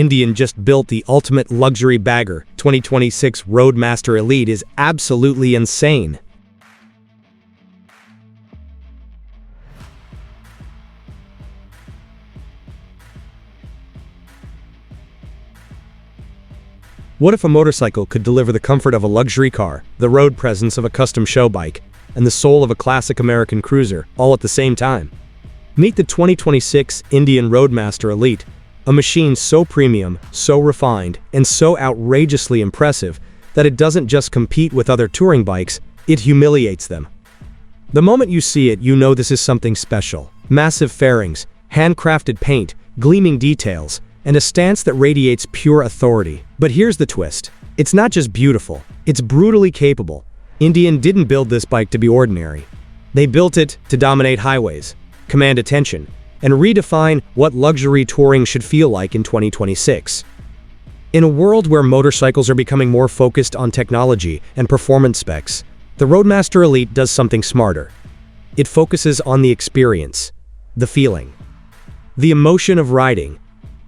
Indian just built the ultimate luxury bagger. 2026 Roadmaster Elite is absolutely insane. What if a motorcycle could deliver the comfort of a luxury car, the road presence of a custom show bike, and the soul of a classic American cruiser, all at the same time? Meet the 2026 Indian Roadmaster Elite, a machine so premium, so refined, and so outrageously impressive that it doesn't just compete with other touring bikes, it humiliates them. The moment you see it, you know this is something special. Massive fairings, handcrafted paint, gleaming details, and a stance that radiates pure authority. But here's the twist. It's not just beautiful, it's brutally capable. Indian didn't build this bike to be ordinary. They built it to dominate highways, command attention, and redefine what luxury touring should feel like in 2026. In a world where motorcycles are becoming more focused on technology and performance specs, the Roadmaster Elite does something smarter. It focuses on the experience, the feeling, the emotion of riding.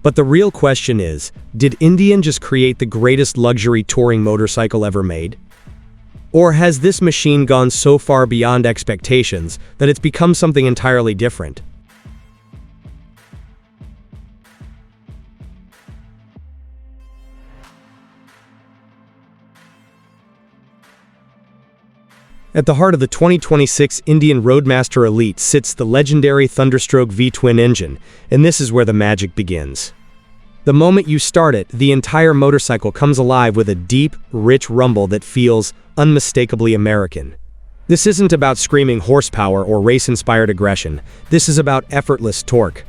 But the real question is, did Indian just create the greatest luxury touring motorcycle ever made? Or has this machine gone so far beyond expectations that it's become something entirely different? At the heart of the 2026 Indian Roadmaster Elite sits the legendary Thunderstroke V-twin engine, and this is where the magic begins. The moment you start it, the entire motorcycle comes alive with a deep, rich rumble that feels unmistakably American. This isn't about screaming horsepower or race-inspired aggression. This is about effortless torque.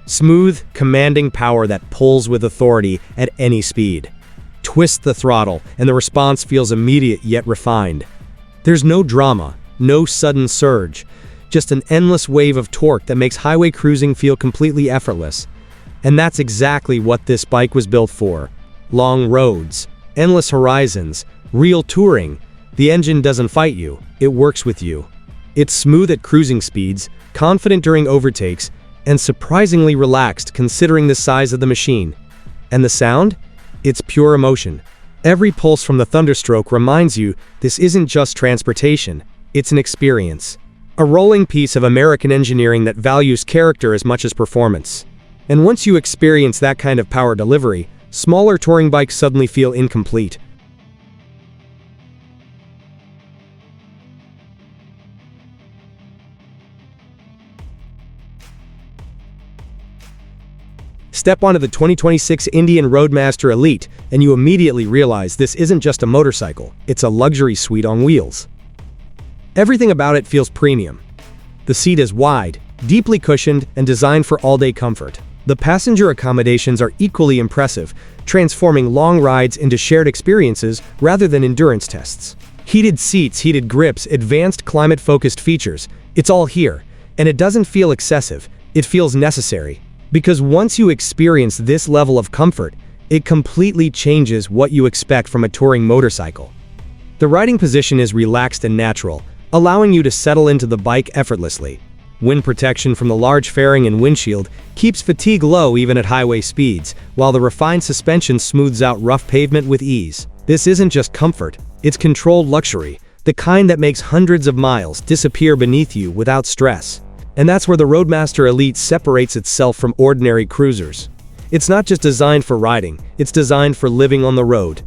Smooth, commanding power that pulls with authority at any speed. Twist the throttle, and the response feels immediate yet refined. There's no drama, no sudden surge, just an endless wave of torque that makes highway cruising feel completely effortless. And that's exactly what this bike was built for. Long roads, endless horizons, real touring. The engine doesn't fight you, it works with you. It's smooth at cruising speeds, confident during overtakes, and surprisingly relaxed considering the size of the machine. And the sound? It's pure emotion. Every pulse from the Thunderstroke reminds you this isn't just transportation, it's an experience. A rolling piece of American engineering that values character as much as performance. And once you experience that kind of power delivery, smaller touring bikes suddenly feel incomplete. Step onto the 2026 Indian Roadmaster Elite, and you immediately realize this isn't just a motorcycle, it's a luxury suite on wheels. Everything about it feels premium. The seat is wide, deeply cushioned, and designed for all-day comfort. The passenger accommodations are equally impressive, transforming long rides into shared experiences rather than endurance tests. Heated seats, heated grips, advanced climate-focused features, it's all here. And it doesn't feel excessive, it feels necessary. Because once you experience this level of comfort, it completely changes what you expect from a touring motorcycle. The riding position is relaxed and natural, allowing you to settle into the bike effortlessly. Wind protection from the large fairing and windshield keeps fatigue low even at highway speeds, while the refined suspension smooths out rough pavement with ease. This isn't just comfort, it's controlled luxury, the kind that makes hundreds of miles disappear beneath you without stress. And that's where the Roadmaster Elite separates itself from ordinary cruisers. It's not just designed for riding, it's designed for living on the road.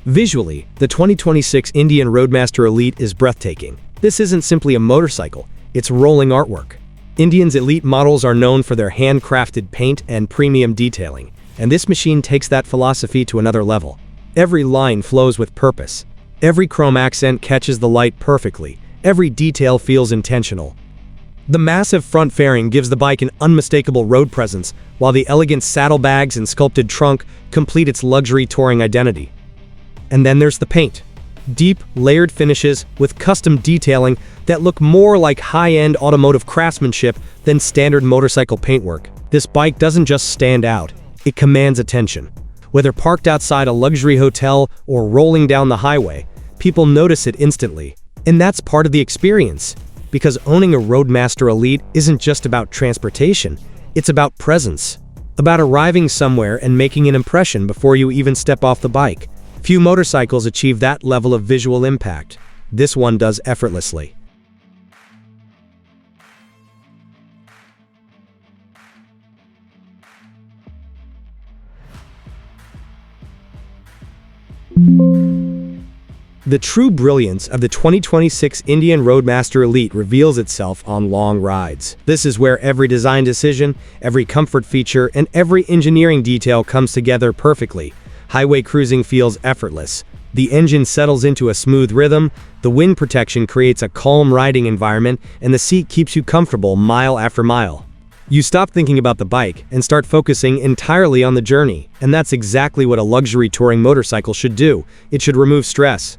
Visually, the 2026 Indian Roadmaster Elite is breathtaking. This isn't simply a motorcycle, it's rolling artwork. Indian's Elite models are known for their handcrafted paint and premium detailing, and this machine takes that philosophy to another level. Every line flows with purpose. Every chrome accent catches the light perfectly. Every detail feels intentional. The massive front fairing gives the bike an unmistakable road presence, while the elegant saddlebags and sculpted trunk complete its luxury touring identity. And then there's the paint. Deep, layered finishes with custom detailing that look more like high-end automotive craftsmanship than standard motorcycle paintwork. This bike doesn't just stand out, it commands attention. Whether parked outside a luxury hotel or rolling down the highway, people notice it instantly. And that's part of the experience. Because owning a Roadmaster Elite isn't just about transportation, it's about presence. About arriving somewhere and making an impression before you even step off the bike. Few motorcycles achieve that level of visual impact. This one does effortlessly. The true brilliance of the 2026 Indian Roadmaster Elite reveals itself on long rides. This is where every design decision, every comfort feature, and every engineering detail comes together perfectly. Highway cruising feels effortless. The engine settles into a smooth rhythm, the wind protection creates a calm riding environment, and the seat keeps you comfortable mile after mile. You stop thinking about the bike and start focusing entirely on the journey, and that's exactly what a luxury touring motorcycle should do. It should remove stress.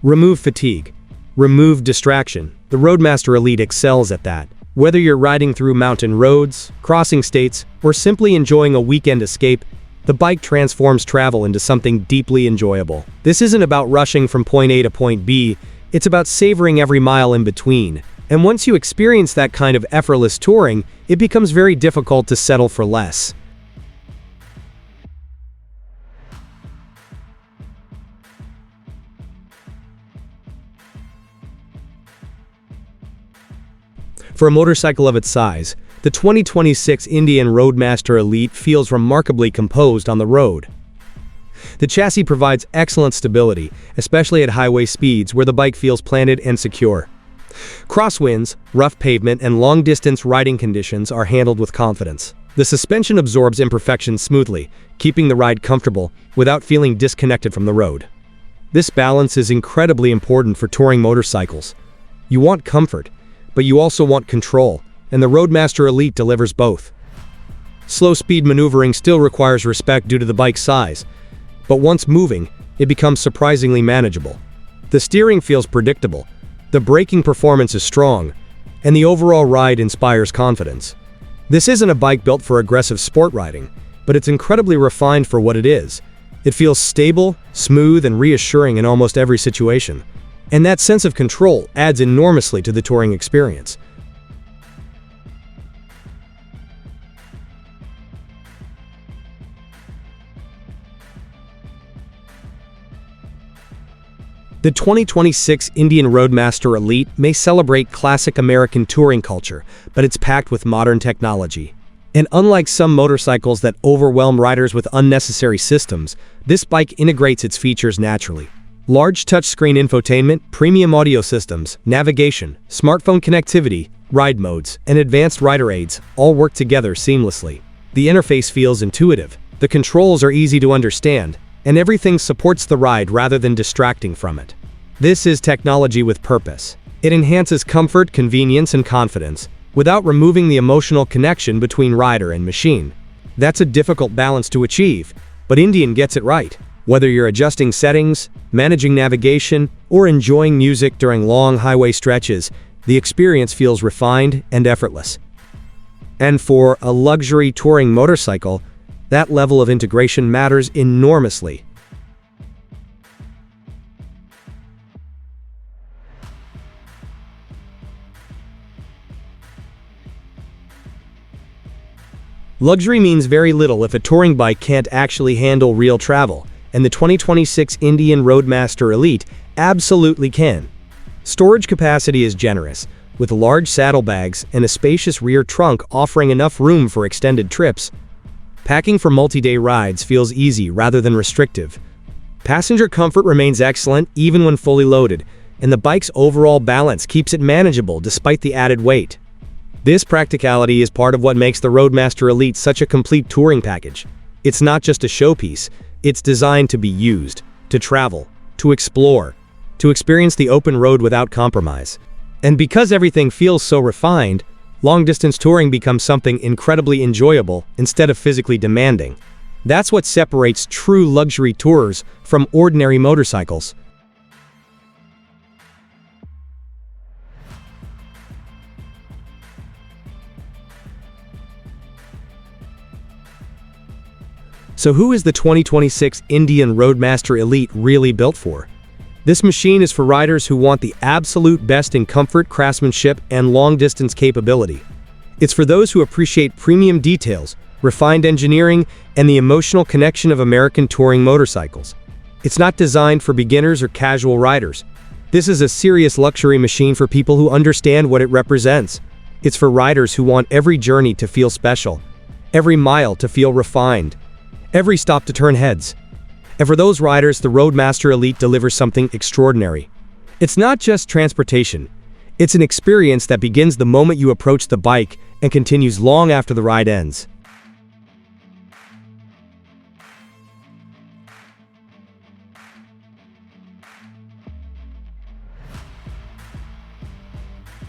Remove fatigue. Remove distraction. The Roadmaster Elite excels at that. Whether you're riding through mountain roads, crossing states, or simply enjoying a weekend escape, the bike transforms travel into something deeply enjoyable. This isn't about rushing from point A to point B, it's about savoring every mile in between. And once you experience that kind of effortless touring, it becomes very difficult to settle for less. For a motorcycle of its size, the 2026 Indian Roadmaster Elite feels remarkably composed on the road. The chassis provides excellent stability, especially at highway speeds where the bike feels planted and secure. Crosswinds, rough pavement, and long-distance riding conditions are handled with confidence. The suspension absorbs imperfections smoothly, keeping the ride comfortable without feeling disconnected from the road. This balance is incredibly important for touring motorcycles. You want comfort, but you also want control, and the Roadmaster Elite delivers both. Slow-speed maneuvering still requires respect due to the bike's size, but once moving, it becomes surprisingly manageable. The steering feels predictable, the braking performance is strong, and the overall ride inspires confidence. This isn't a bike built for aggressive sport riding, but it's incredibly refined for what it is. It feels stable, smooth, and reassuring in almost every situation. And that sense of control adds enormously to the touring experience. The 2026 Indian Roadmaster Elite may celebrate classic American touring culture, but it's packed with modern technology. And unlike some motorcycles that overwhelm riders with unnecessary systems, this bike integrates its features naturally. Large touchscreen infotainment, premium audio systems, navigation, smartphone connectivity, ride modes, and advanced rider aids all work together seamlessly. The interface feels intuitive, the controls are easy to understand, and everything supports the ride rather than distracting from it. This is technology with purpose. It enhances comfort, convenience, and confidence, without removing the emotional connection between rider and machine. That's a difficult balance to achieve, but Indian gets it right. Whether you're adjusting settings, managing navigation, or enjoying music during long highway stretches, the experience feels refined and effortless. And for a luxury touring motorcycle, that level of integration matters enormously. Luxury means very little if a touring bike can't actually handle real travel, and the 2026 Indian Roadmaster Elite absolutely can. Storage capacity is generous, with large saddlebags and a spacious rear trunk offering enough room for extended trips. Packing for multi-day rides feels easy rather than restrictive. Passenger comfort remains excellent even when fully loaded, and the bike's overall balance keeps it manageable despite the added weight. This practicality is part of what makes the Roadmaster Elite such a complete touring package. It's not just a showpiece, it's designed to be used, to travel, to explore, to experience the open road without compromise. And because everything feels so refined, long-distance touring becomes something incredibly enjoyable instead of physically demanding. That's what separates true luxury tourers from ordinary motorcycles. So who is the 2026 Indian Roadmaster Elite really built for? This machine is for riders who want the absolute best in comfort, craftsmanship, and long-distance capability. It's for those who appreciate premium details, refined engineering, and the emotional connection of American touring motorcycles. It's not designed for beginners or casual riders. This is a serious luxury machine for people who understand what it represents. It's for riders who want every journey to feel special, every mile to feel refined, every stop to turn heads. And for those riders, the Roadmaster Elite delivers something extraordinary. It's not just transportation. It's an experience that begins the moment you approach the bike and continues long after the ride ends.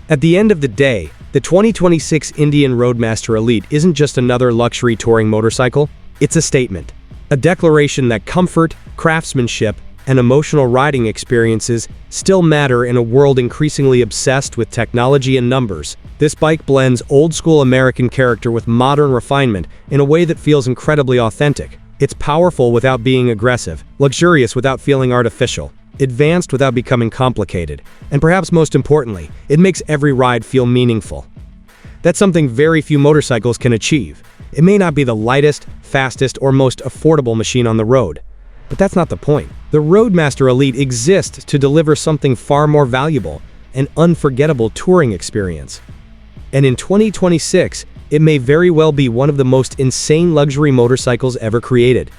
At the end of the day, the 2026 Indian Roadmaster Elite isn't just another luxury touring motorcycle, it's a statement. A declaration that comfort, craftsmanship, and emotional riding experiences still matter in a world increasingly obsessed with technology and numbers. This bike blends old-school American character with modern refinement in a way that feels incredibly authentic. It's powerful without being aggressive, luxurious without feeling artificial, advanced without becoming complicated, and perhaps most importantly, it makes every ride feel meaningful. That's something very few motorcycles can achieve. It may not be the lightest, fastest, or most affordable machine on the road, but that's not the point. The Roadmaster Elite exists to deliver something far more valuable, an unforgettable touring experience. And in 2026, it may very well be one of the most insane luxury motorcycles ever created.